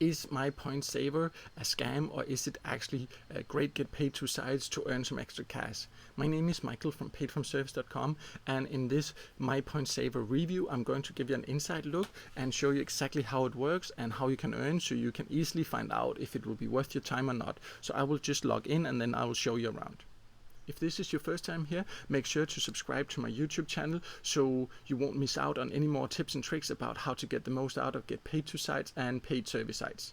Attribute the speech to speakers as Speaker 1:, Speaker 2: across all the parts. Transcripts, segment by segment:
Speaker 1: Is MyPointSaver a scam, or is it actually a great get paid to sites to earn some extra cash? My name is Michael from paidfromservice.com, and in this MyPointSaver review I'm going to give you an inside look and show you exactly how it works and how you can earn, so you can easily find out if it will be worth your time or not. So I will just log in and then I will show you around. If this is your first time here, make sure to subscribe to my YouTube channel so you won't miss out on any more tips and tricks about how to get the most out of get paid to sites and paid service sites.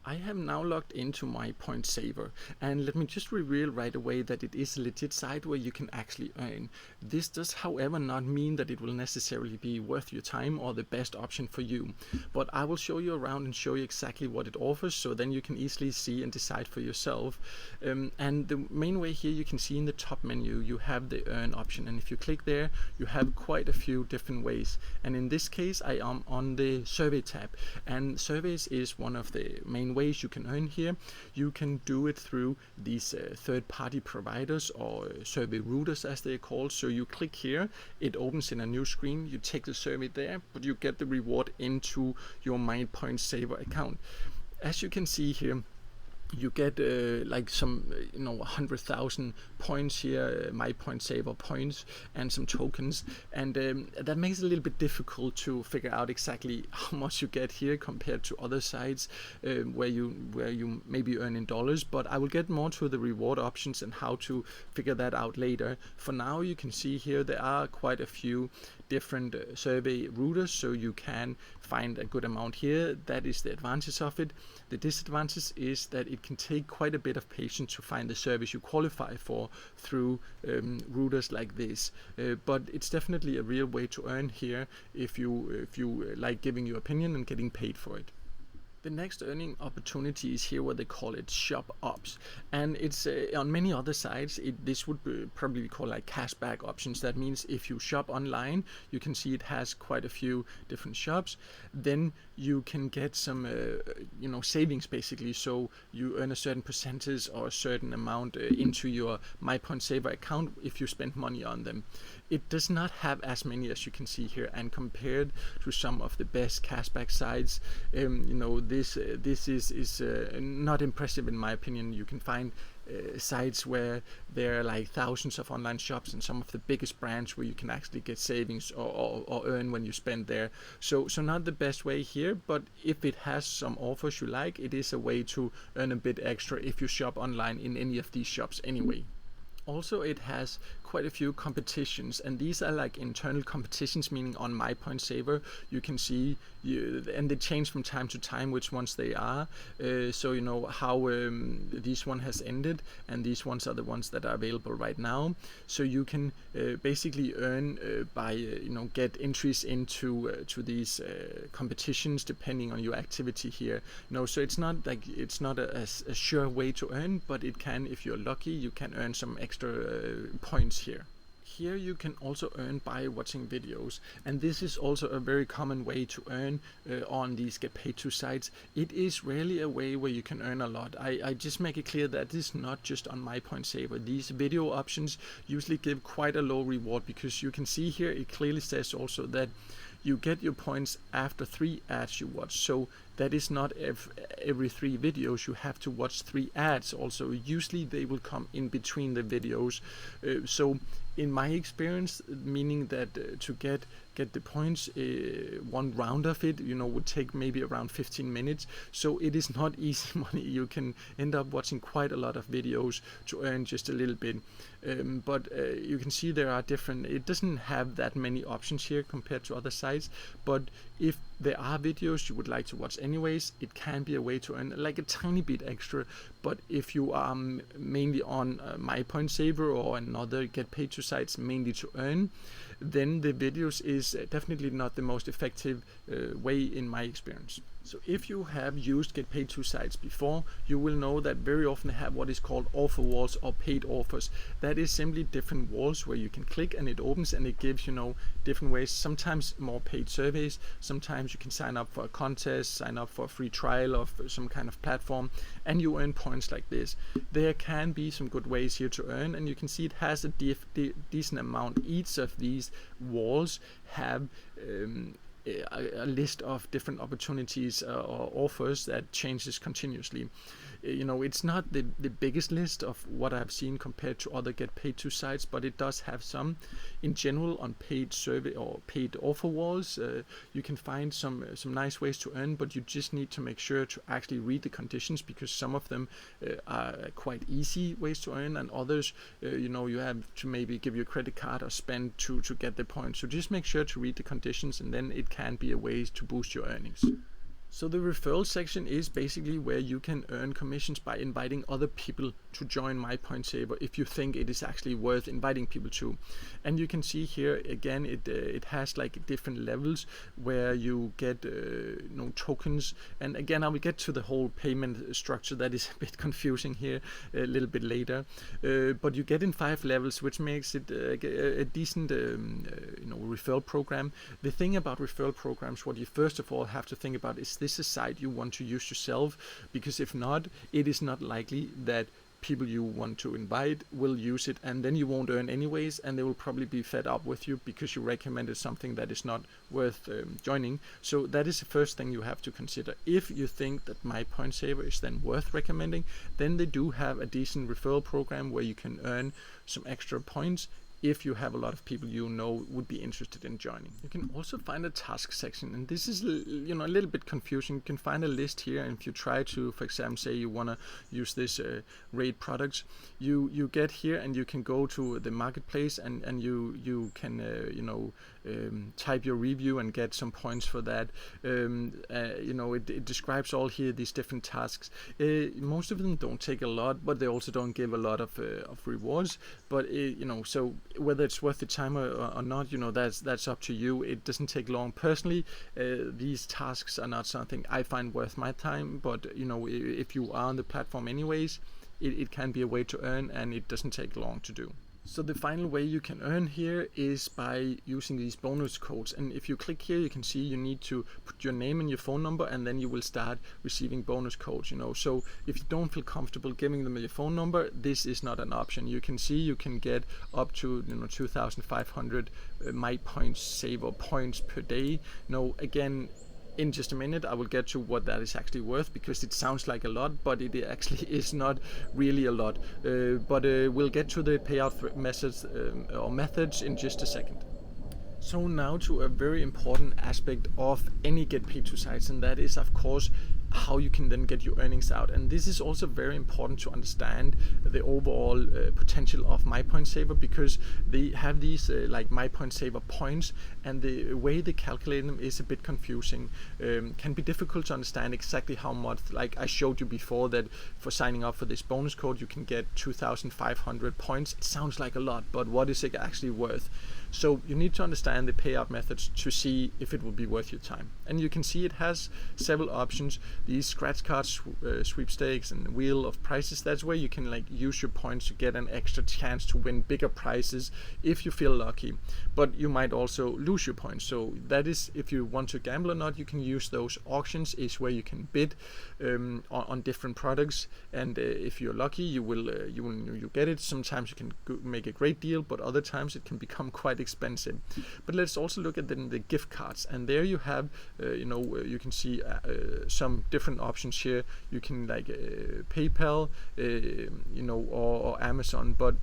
Speaker 1: I have now logged into MyPointSaver, and let me just reveal right away that it is a legit site where you can actually earn. This does, however, not mean that it will necessarily be worth your time or the best option for you, but I will show you around and show you exactly what it offers, so then you can easily see and decide for yourself. And the main way here, you can see in the top menu you have the earn option, and if you click there you have quite a few different ways, and in this case I am on the survey tab, and surveys is one of the main ways you can earn here. You can do it through these third-party providers, or survey routers as they're called. So you click here, it opens in a new screen, you take the survey there, but you get the reward into your MyPointSaver account. As you can see here, you get like some 100,000 points here, MyPointSaver points, and some tokens, and that makes it a little bit difficult to figure out exactly how much you get here compared to other sites where you maybe earn in dollars. But I will get more to the reward options and how to figure that out later. For now, you can see here there are quite a few different survey routers, so you can find a good amount here. That is the advantage of it. The disadvantage is that it can take quite a bit of patience to find the service you qualify for through routers like this, but it's definitely a real way to earn here if you like giving your opinion and getting paid for it. The next earning opportunity is here where they call it shop ops, and it's on many other sites this would probably be called like cashback options. That means if you shop online, you can see it has quite a few different shops, then you can get some savings basically, so you earn a certain percentage or a certain amount into your MyPointSaver account if you spend money on them. It does not have as many as you can see here, and compared to some of the best cashback sites, this is not impressive in my opinion. You can find sites where there are like thousands of online shops and some of the biggest brands where you can actually get savings or earn when you spend there. So not the best way here, but if it has some offers you like, it is a way to earn a bit extra if you shop online in any of these shops anyway. Also, it has quite a few competitions, and these are like internal competitions, meaning on MyPointSaver you can see and they change from time to time which ones they are, so you know how this one has ended, and these ones are the ones that are available right now. So you can basically earn by get entries into to these competitions depending on your activity here. So it's not a sure way to earn, but it can, if you're lucky, you can earn some extra points here. Here you can also earn by watching videos, and this is also a very common way to earn on these get paid to sites. It is rarely a way where you can earn a lot. I just make it clear that this is not just on MyPointSaver. These video options usually give quite a low reward, because you can see here it clearly says also that you get your points after 3 ads you watch. So that is not every 3 videos you have to watch 3 ads. Also, usually they will come in between the videos. So in my experience, meaning that to get the points, one round of it would take maybe around 15 minutes. So it is not easy money. You can end up watching quite a lot of videos to earn just a little bit, but you can see there are different, it doesn't have that many options here compared to other sites, but if there are videos you would like to watch anyways, it can be a way to earn like a tiny bit extra. But if you are mainly on MyPointSaver or another get paid to sites mainly to earn, then the videos is definitely not the most effective way in my experience. So if you have used get paid to sites before, you will know that very often they have what is called offer walls or paid offers. That is simply different walls where you can click and it opens and it gives different ways, sometimes more paid surveys, sometimes you can sign up for a contest, sign up for a free trial of some kind of platform, and you earn points like this. There can be some good ways here to earn, and you can see it has a decent amount. Each of these walls have a list of different opportunities or offers that changes continuously. It's not the biggest list of what I've seen compared to other get paid to sites, but it does have some. In general, on paid survey or paid offer walls, you can find some nice ways to earn, but you just need to make sure to actually read the conditions, because some of them are quite easy ways to earn, and others, you have to maybe give your credit card or spend to get the points. So just make sure to read the conditions, and then it can be a way to boost your earnings. So the referral section is basically where you can earn commissions by inviting other people to join MyPointSaver if you think it is actually worth inviting people to. And you can see here again, it has like different levels where you get tokens. And again, I will get to the whole payment structure that is a bit confusing here a little bit later. But you get in 5 levels, which makes it a decent referral program. The thing about referral programs, what you first of all have to think about is this a site you want to use yourself, because if not, it is not likely that people you want to invite will use it, and then you won't earn anyways, and they will probably be fed up with you because you recommended something that is not worth joining. So that is the first thing you have to consider. If you think that MyPointSaver is then worth recommending, then they do have a decent referral program where you can earn some extra points if you have a lot of people would be interested in joining. You can also find a task section, and this is a little bit confusing. You can find a list here, and if you try to, for example, say you want to use this rate products, you get here and you can go to the marketplace and you can type your review and get some points for that. It describes all here these different tasks. Most of them don't take a lot, but they also don't give a lot of rewards. But so whether it's worth the time or not, that's up to you. It doesn't take long. Personally, these tasks are not something I find worth my time, but if you are on the platform anyways, it can be a way to earn, and it doesn't take long to do. So the final way you can earn here is by using these bonus codes, and if you click here, you can see you need to put your name and your phone number, and then you will start receiving bonus codes. So if you don't feel comfortable giving them your phone number, this is not an option. You can see you can get up to 2,500 MyPointSaver points per day. Again, in just a minute I will get to what that is actually worth, because it sounds like a lot, but it actually is not really a lot. But we'll get to the payout methods in just a second. So now to a very important aspect of any get paid to sites, and that is of course how you can then get your earnings out. And this is also very important to understand the overall potential of MyPointSaver, because they have these like MyPointSaver points, and the way they calculate them is a bit confusing. Can be difficult to understand exactly how much, like I showed you before, that for signing up for this bonus code you can get 2,500 points. It sounds like a lot, but what is it actually worth? So you need to understand the payout methods to see if it will be worth your time. And you can see it has several options. These scratch cards, sweepstakes, and wheel of prices. That's where you can use your points to get an extra chance to win bigger prizes if you feel lucky. But you might also lose your points. So that is, if you want to gamble or not, you can use those. Auctions is where you can bid on different products, and if you're lucky, you get it. Sometimes you can make a great deal, but other times it can become quite expensive. But let's also look at the gift cards, and there you have you can see some different options here. You can PayPal or Amazon, but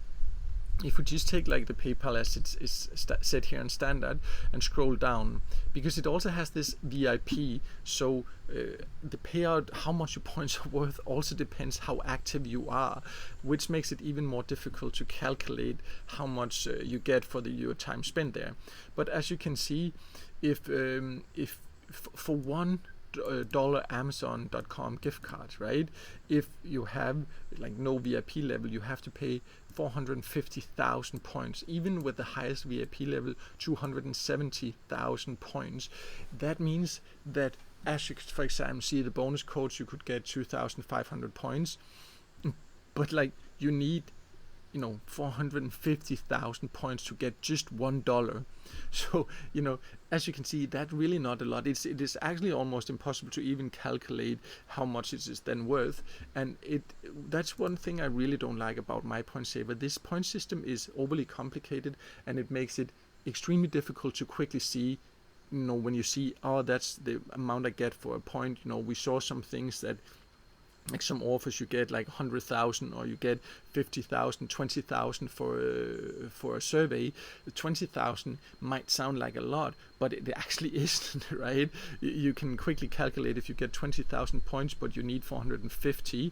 Speaker 1: if we just take the PayPal as it is set here in standard and scroll down, because it also has this VIP, so the payout, how much your points are worth, also depends how active you are, which makes it even more difficult to calculate how much you get for your time spent there. But as you can see, if for $1 Amazon.com gift card, right? If you have no VIP level, you have to pay 450,000 points. Even with the highest VIP level, 270,000 points. That means that, as you could, for example, see the bonus codes, you could get 2,500 points, but you need 450,000 points to get just $1. So as you can see, that's really not a lot. It is actually almost impossible to even calculate how much it is then worth. And that's one thing I really don't like about MyPointSaver. This point system is overly complicated, and it makes it extremely difficult to quickly see when you see, oh, that's the amount I get for a point. We saw some things that, like some offers you get like 100,000, or you get 50,000, 20,000 for a survey. 20,000 might sound like a lot, but it actually isn't, right? You can quickly calculate, if you get 20,000 points, but you need 450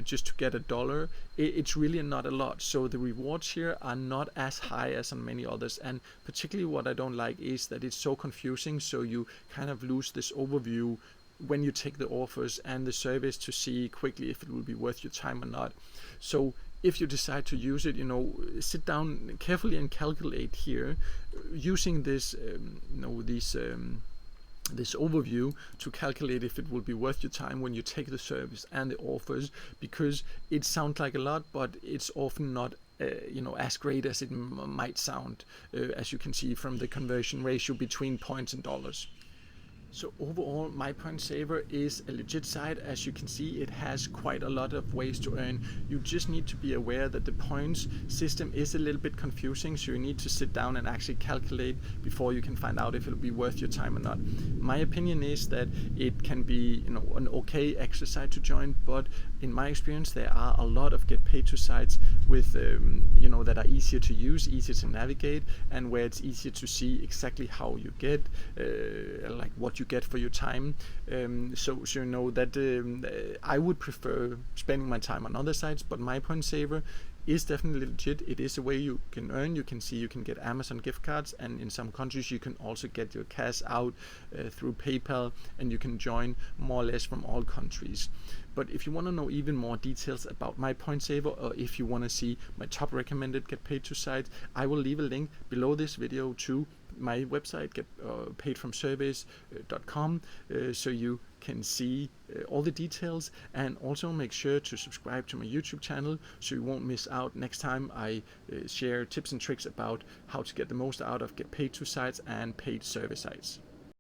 Speaker 1: just to get $1. It's really not a lot. So the rewards here are not as high as on many others. And particularly what I don't like is that it's so confusing. So you kind of lose this overview when you take the offers and the surveys to see quickly if it will be worth your time or not. So if you decide to use it, sit down carefully and calculate here using this, this overview to calculate if it will be worth your time when you take the service and the offers, because it sounds like a lot, but it's often not as great as it might sound, as you can see from the conversion ratio between points and dollars. So overall, MyPointSaver is a legit site. As you can see, it has quite a lot of ways to earn. You just need to be aware that the points system is a little bit confusing, so you need to sit down and actually calculate before you can find out if it'll be worth your time or not. My opinion is that it can be an okay exercise to join, but in my experience, there are a lot of get paid to sites with that are easier to use, easier to navigate, and where it's easier to see exactly how you get, like what you get for your time. So you know that I would prefer spending my time on other sites, but MyPointSaver is definitely legit. It is a way you can earn. You can see you can get Amazon gift cards, and in some countries you can also get your cash out through PayPal, and you can join more or less from all countries. But if you want to know even more details about MyPointSaver, or if you want to see my top recommended get paid to sites, I will leave a link below this video to my website, paidfromsurveys.com, so you can see all the details, and also make sure to subscribe to my YouTube channel so you won't miss out next time I share tips and tricks about how to get the most out of get paid to sites and paid survey sites.